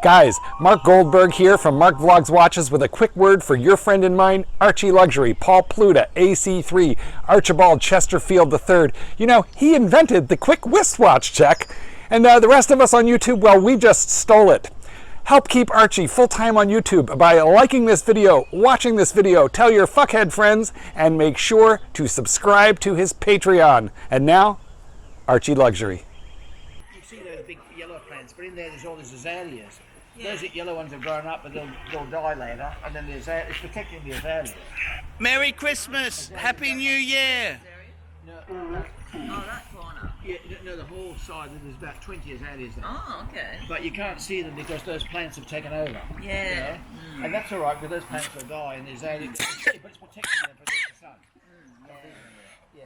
Guys, Mark Goldberg here from Mark Vlogs Watches with a quick word for your friend and mine, ArchieLuxury, Paul Pluta, AC3, Archibald Chesterfield III. You know, he invented the quick wristwatch check, and the rest of us on YouTube, well, we just stole it. Help keep Archie full-time on YouTube by liking this video, watching this video, tell your fuckhead friends, and make sure to subscribe to his Patreon. And now, ArchieLuxury. You see those big yellow plants, but in there's all these azaleas. Yeah. Those yellow ones have grown up, but they'll die later, and then it's protecting the azaleas. Merry Christmas! Happy New Year! No, Oh, that corner. yeah, no, the whole side, there's about 20 azaleas there. Oh, okay. But you can't see them because those plants have taken over. Yeah. You know? And that's all right, because those plants will die, and the azaleas, but it's protecting them from the sun. Yeah.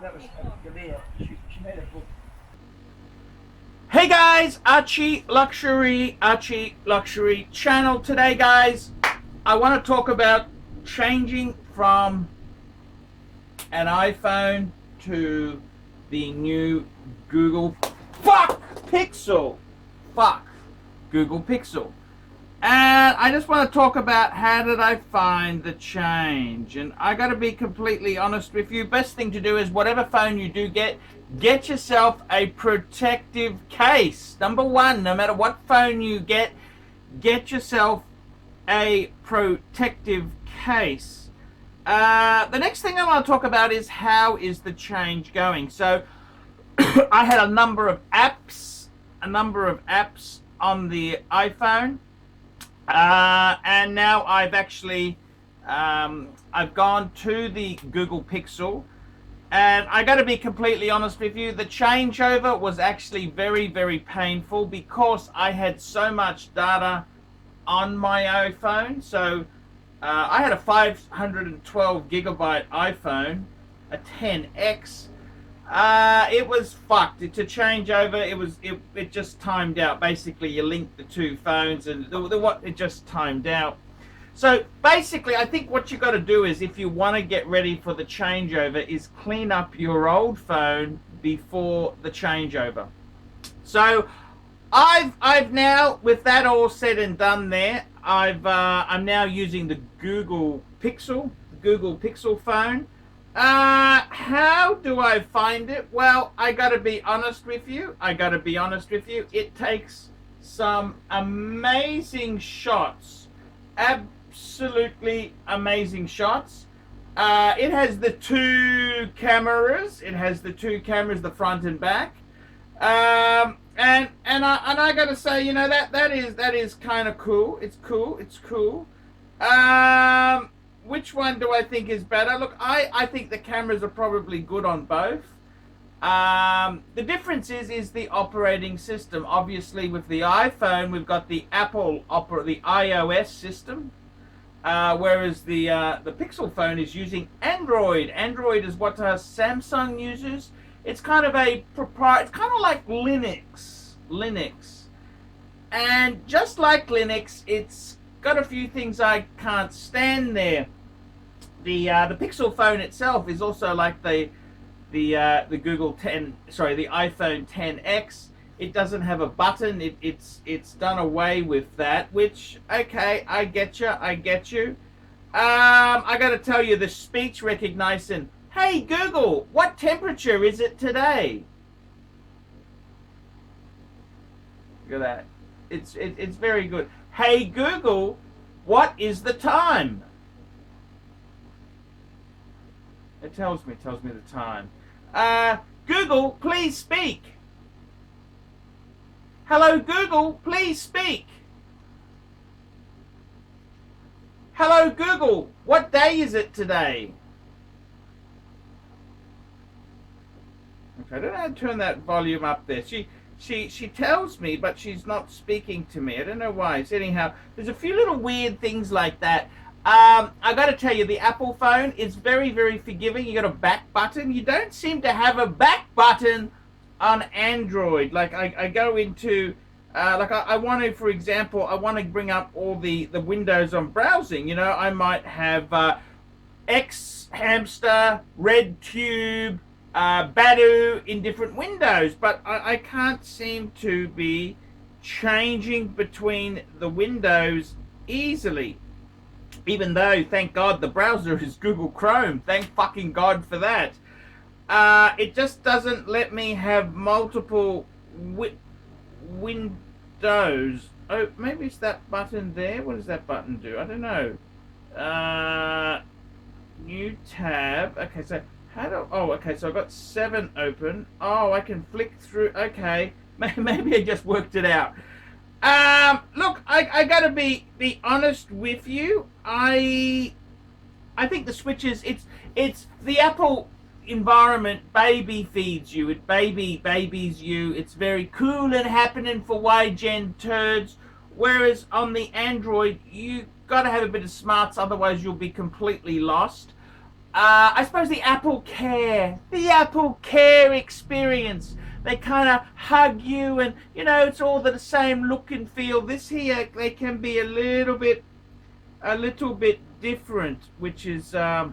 That was Galia. She made a book. Hey guys, ArchieLuxury channel. Today guys, I want to talk about changing from an iPhone to the new Google Pixel. Google Pixel. And I just want to talk about how did I find the change. And I got to be completely honest with you. Best thing to do is whatever phone you do get yourself a protective case. Number one, no matter what phone you get yourself a protective case. The next thing I want to talk about is how is the change going. So I had a number of apps on the iPhone. And now I've actually I've gone to the Google Pixel, and I got to be completely honest with you, the changeover was actually very, very painful because I had so much data on my iPhone. So I had a 512 gigabyte iPhone, a 10X. It was fucked. To change over, it just timed out. Basically, you link the two phones, and it just timed out. So basically, I think what you got to do is, if you want to get ready for the changeover, is clean up your old phone before the changeover. So I've now, with that all said and done, there, I'm now using the Google Pixel phone. How do I find it? Well, I gotta be honest with you. It takes some amazing shots. Absolutely amazing shots. It has the two cameras. The front and back. And I gotta say, you know, that is kind of cool. It's cool. Which one do I think is better? Look, I think the cameras are probably good on both. The difference is the operating system. Obviously, with the iPhone, we've got the the iOS system, whereas the Pixel phone is using Android. Android is what Samsung uses. It's kind of a it's kind of like Linux, and just like Linux, it's got a few things I can't stand there. The Pixel phone itself is also like the iPhone 10X. It doesn't have a button. It's done away with that. Which, okay, I get you. I got to tell you, the speech recognition. Hey Google, what temperature is it today? Look at that. It's very good. Hey Google, what is the time? It tells me the time. Google, please speak. Hello Google, please speak. Hello Google, what day is it today? Okay, I don't know how to turn that volume up there. She tells me, but she's not speaking to me. I don't know why. So anyhow, there's a few little weird things like that. I got to tell you, the Apple phone is very, very forgiving. You got a back button. You don't seem to have a back button on Android. Like I go into, I want to, for example, I want to bring up all the windows I'm browsing. You know, I might have X Hamster, Red Tube, Badu in different windows, but I can't seem to be changing between the windows easily. Even though, thank God, the browser is Google Chrome. Thank fucking God for that. It just doesn't let me have multiple windows. Oh, maybe it's that button there. What does that button do? I don't know. New tab. Okay, so how do... Oh, okay, so I've got 7 open. Oh, I can flick through. Okay. Maybe I just worked it out. Look, I gotta be honest with you. I think the switches, it's the Apple environment baby feeds you. It babies you. It's very cool and happening for YGen turds. Whereas on the Android, you gotta have a bit of smarts, otherwise you'll be completely lost. I suppose the Apple Care experience. They kind of hug you, and you know it's all the same look and feel. This here, they can be a little bit different, which is well,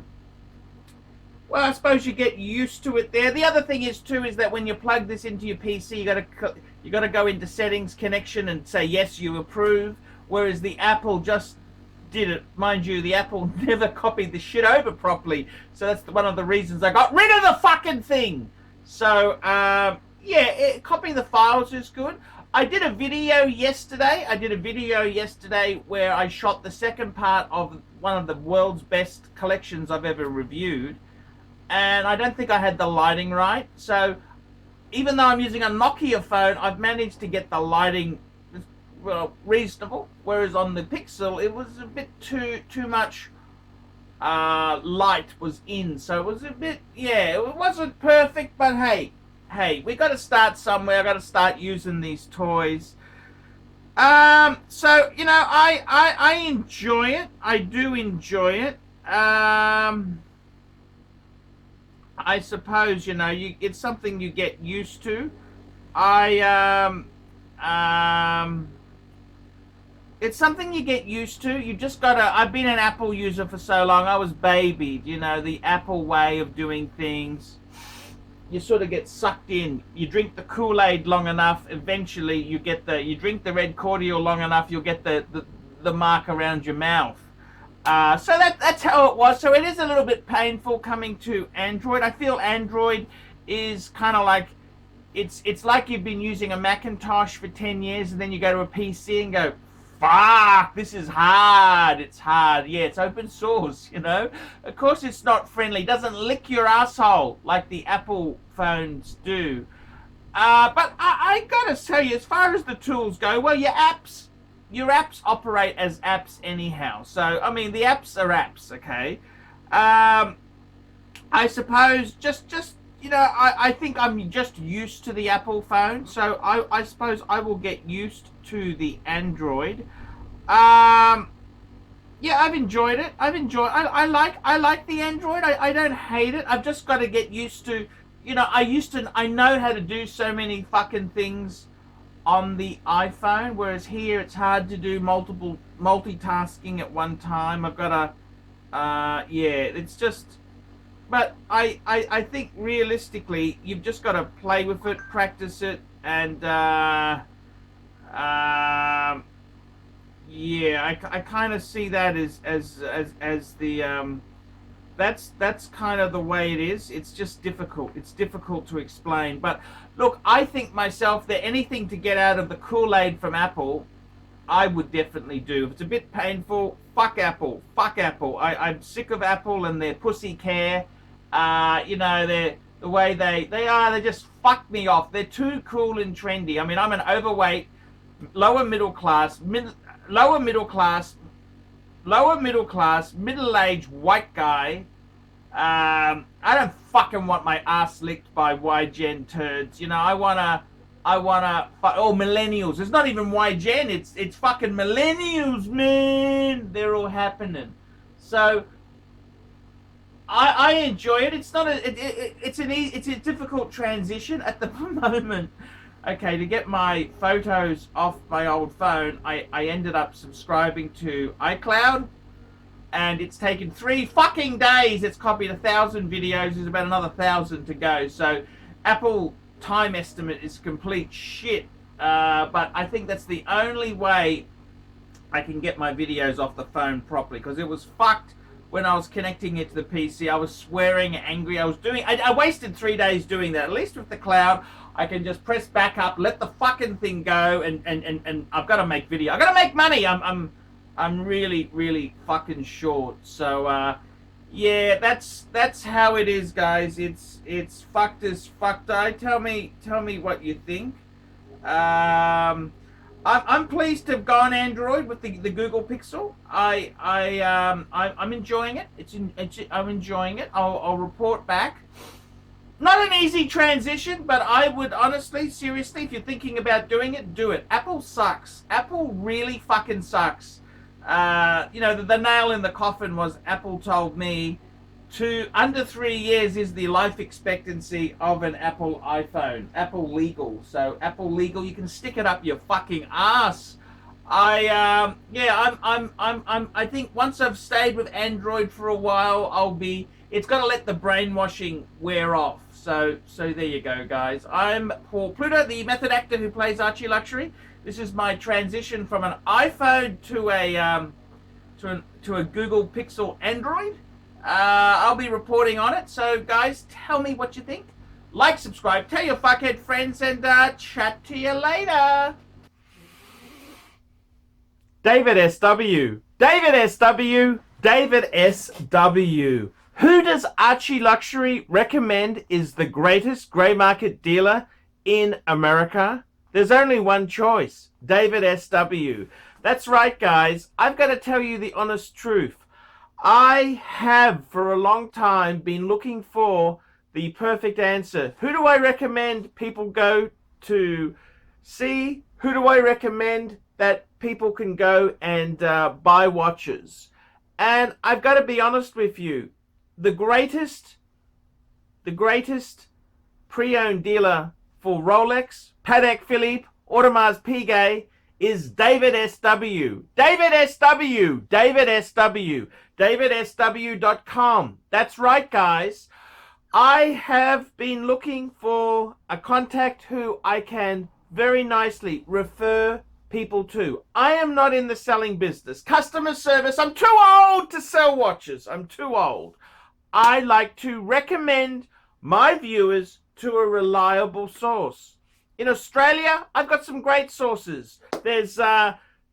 I suppose you get used to it there. The other thing is too is that when you plug this into your PC, you gotta go into settings, connection, and say yes, you approve. Whereas the Apple just did it. Mind you, the Apple never copied the shit over properly, so that's one of the reasons I got rid of the fucking thing. So yeah, copying the files is good. I did a video yesterday. Where I shot the second part of one of the world's best collections I've ever reviewed. And I don't think I had the lighting right. So even though I'm using a Nokia phone, I've managed to get the lighting, well, reasonable. Whereas on the Pixel, it was a bit too much light was in. So it was a bit, yeah, it wasn't perfect, but hey, we got to start somewhere. I got to start using these toys. So you know, I enjoy it. I do enjoy it. I suppose, you know, it's something you get used to. It's something you get used to. You just gotta. I've been an Apple user for so long. I was babied. You know, the Apple way of doing things. You sort of get sucked in. You drink the Kool-Aid long enough, eventually you drink the red cordial long enough, you'll get the mark around your mouth. So that's how it was. So it is a little bit painful coming to Android. I feel Android is kind of like, it's like you've been using a Macintosh for 10 years and then you go to a PC and go, fuck, this is hard. It's hard. Yeah, it's open source, you know. Of course it's not friendly. It doesn't lick your asshole like the Apple phones do. But I gotta tell you, as far as the tools go, well, your apps operate as apps anyhow. So, I mean, the apps are apps, okay? I suppose just you know, I think I'm just used to the Apple phone, so I suppose I will get used to the Android. Yeah, I've enjoyed it. I like the Android. I don't hate it. I've just got to get used to, you know, I know how to do so many fucking things on the iPhone, whereas here it's hard to do multitasking at one time. I've got to, yeah, it's just. But I think realistically, you've just got to play with it, practice it, and yeah, I kind of see that as the that's kind of the way it is. It's just difficult. It's difficult to explain. But look, I think myself that anything to get out of the Kool-Aid from Apple, I would definitely do. If it's a bit painful, fuck Apple. Fuck Apple. I'm sick of Apple and their pussy care. You know, the way they just fuck me off. They're too cool and trendy. I mean, I'm an overweight, lower middle class, middle-aged white guy. I don't fucking want my ass licked by YGen turds. You know, I wanna millennials. It's not even YGen. It's fucking millennials, man. They're all happening. So I enjoy it. It's not it's a difficult transition at the moment. Okay, to get my photos off my old phone, I ended up subscribing to iCloud. and it's taken 3 fucking days. It's copied 1,000 videos. There's about another 1,000 to go. So Apple time estimate is complete shit. But I think that's the only way I can get my videos off the phone properly, because it was fucked when I was connecting it to the PC. I was swearing, angry. I wasted 3 days doing that. At least with the cloud, I can just press back up, let the fucking thing go, and I've got to make video. I've got to make money. I'm really fucking short. So yeah, that's how it is, guys. It's fucked as fucked. Tell me what you think. I'm pleased to have gone Android with the Google Pixel. I'm enjoying it. I'm enjoying it. I'll report back. Not an easy transition, but I would honestly, seriously, if you're thinking about doing it, do it. Apple sucks. Apple really fucking sucks. The nail in the coffin was Apple told me under 3 years is the life expectancy of an Apple iPhone. Apple legal. So Apple legal, you can stick it up your fucking ass. I think once I've stayed with Android for a while, it's got to let the brainwashing wear off. So there you go, guys. I'm Paul Pluto, the method actor who plays ArchieLuxury. This is my transition from an iPhone to a Google Pixel Android. I'll be reporting on it. So, guys, tell me what you think. Like, subscribe, tell your fuckhead friends, and chat to you later. David SW. David SW. David SW. Who does ArchieLuxury recommend is the greatest grey market dealer in America? There's only one choice. David SW. That's right, guys. I've got to tell you the honest truth. I have for a long time been looking for the perfect answer. Who do I recommend people go to see? Who do I recommend that people can go and buy watches? And I've got to be honest with you. The greatest pre-owned dealer for Rolex, Patek Philippe, Audemars Piguet is David SW. David SW. David SW. DavidSW.com. That's right, guys. I have been looking for a contact who I can very nicely refer people to. I am not in the selling business. Customer service, I'm too old to sell watches. I'm too old. I like to recommend my viewers to a reliable source. In Australia, I've got some great sources. There's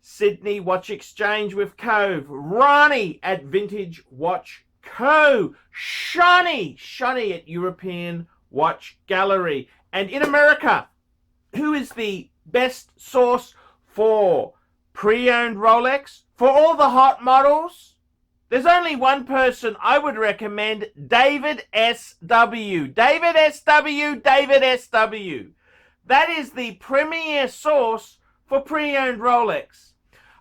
Sydney Watch Exchange with Cove, Ronnie at Vintage Watch Co, Shani at European Watch Gallery. And in America, who is the best source for pre-owned Rolex? For all the hot models? There's only one person I would recommend, David SW. David SW, David SW. That is the premier source for pre-owned Rolex.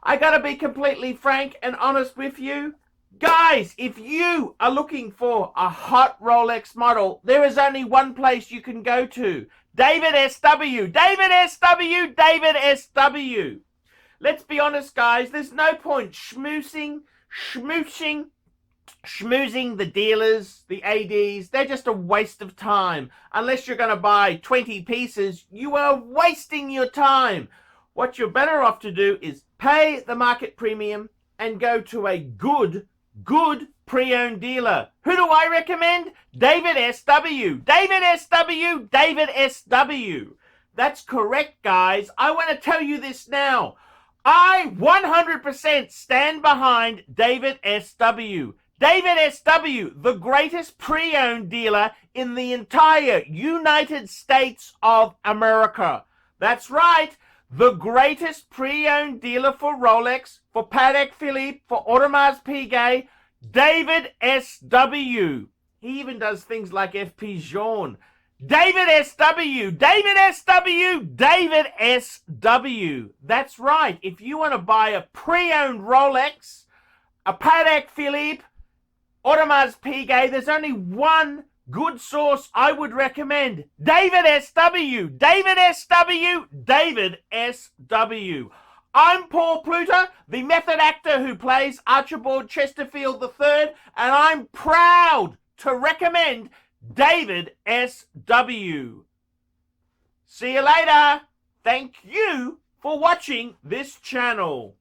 I gotta be completely frank and honest with you. Guys, if you are looking for a hot Rolex model, there is only one place you can go to. David SW. David SW. David SW. Let's be honest, guys. There's no point schmoozing the dealers, the ADs. They're just a waste of time. Unless you're going to buy 20 pieces, you are wasting your time. What you're better off to do is pay the market premium and go to a good pre-owned dealer. Who do I recommend? David SW. David SW. David SW. That's correct, guys. I want to tell you this now. I 100% stand behind David SW. David SW, the greatest pre-owned dealer in the entire United States of America. That's right, the greatest pre-owned dealer for Rolex, for Patek Philippe, for Audemars Piguet, David SW. He even does things like FP Journe. David SW, David SW, David SW. That's right. If you want to buy a pre-owned Rolex, a Patek Philippe, Audemars Piguet, there's only one good source I would recommend. David SW, David SW, David SW. I'm Paul Pluta, the method actor who plays Archibald Chesterfield III, and I'm proud to recommend David S.W. See you later. Thank you for watching this channel.